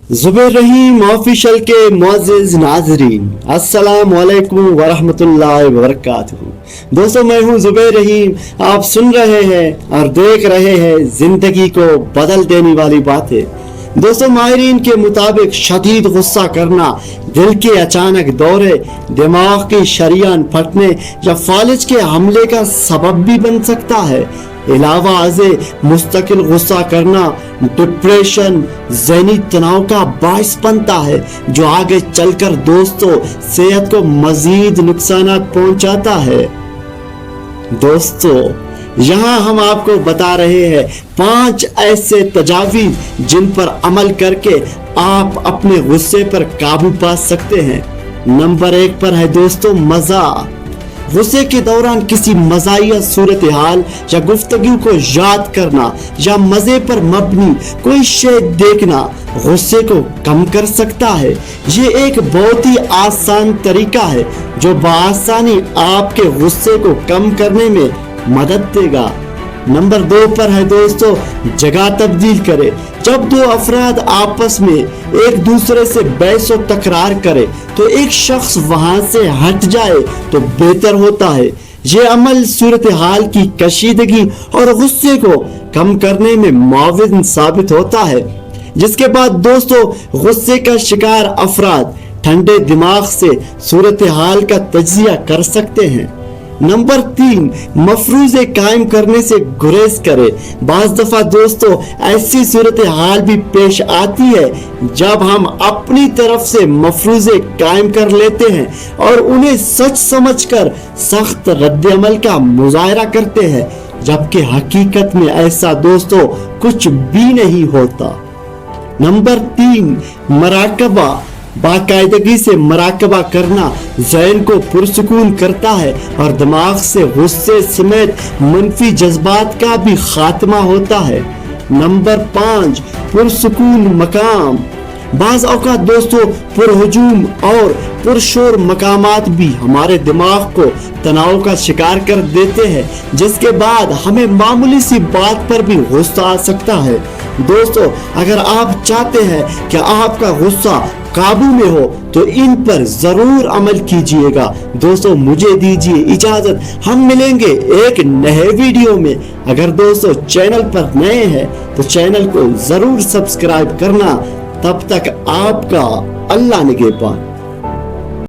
जुबैर रहीम official के मुअज़्ज़िज़ नाज़रीन, अस्सलामु अलैकुम वरहमतुल्लाहि वबरकातुहू। दोस्तों, मैं हूँ जुबैर रहीम। आप सुन रहे हैं और देख रहे हैं जिंदगी को बदल देने वाली बातें। दोस्तों, माहिरीन के मुताबिक शदीद गुस्सा करना दिल के अचानक दौरे, दिमाग की शरियान फटने या फालिज के हमले का सबब भी बन सकता है। इलावा अज़े मुस्तकिल गुस्सा करना डिप्रेशन, ज़हनी तनाव का बाइस बनता है, जो आगे चलकर दोस्तों सेहत को मजीद नुकसान पहुंचाता है। दोस्तों, यहाँ हम आपको बता रहे हैं 5 ऐसे तजावीज़ जिन पर अमल करके आप अपने गुस्से पर काबू पा सकते हैं। नंबर 1 पर है दोस्तों मज़ा। गुस्से के दौरान किसी मज़ाहिया सूरत हाल या गुफ्तगू को याद करना या मज़े पर मबनी कोई शे देखना गुस्से को कम कर सकता है। ये एक बहुत ही आसान तरीका है जो बआसानी आपके गुस्से को कम करने में मदद देगा। नंबर 2 पर है दोस्तों जगह तब्दील करें। जब 2 अफराद आपस में एक दूसरे से बहस और तकरार करे तो एक शख्स वहां से हट जाए तो बेहतर होता है। ये अमल सूरत हाल की कशीदगी और गुस्से को कम करने में मुआविन साबित होता है। जिसके बाद दोस्तों गुस्से का शिकार अफराद ठंडे दिमाग से सूरत हाल का तजिया कर सकते हैं। नंबर 3, मफरूज़े कायम करने से गुरेज करे। बाज़ दफ़ा दोस्तों ऐसी सूरत हाल भी पेश आती है जब हम अपनी तरफ से मफरूज़े कायम कर लेते हैं और उन्हें सच समझकर सख्त रद्द अमल का मुज़ाहरा करते हैं, जबकि हकीकत में ऐसा दोस्तों कुछ भी नहीं होता। नंबर 3, मराकबा। बाकायदगी से मराकबा करना ज़हन को पुरसुकून करता है और दिमाग से गुस्से समेत मनफी जज्बात का भी खात्मा होता है। नंबर 5, पुरसुकून मकाम। बाज़ औक़ात दोस्तों पुरहुजूम और पुरशोर मकामात भी हमारे दिमाग को तनाव का शिकार कर देते हैं, जिसके बाद हमें मामूली सी बात पर भी गुस्सा आ सकता है। दोस्तों, अगर आप चाहते हैं कि आपका गुस्सा काबू में हो तो इन पर जरूर अमल कीजिएगा। दोस्तों, मुझे दीजिए इजाजत, हम मिलेंगे एक नए वीडियो में। अगर दोस्तों चैनल पर नए हैं तो चैनल को जरूर सब्सक्राइब करना। तब तक आपका अल्लाह निगहबान।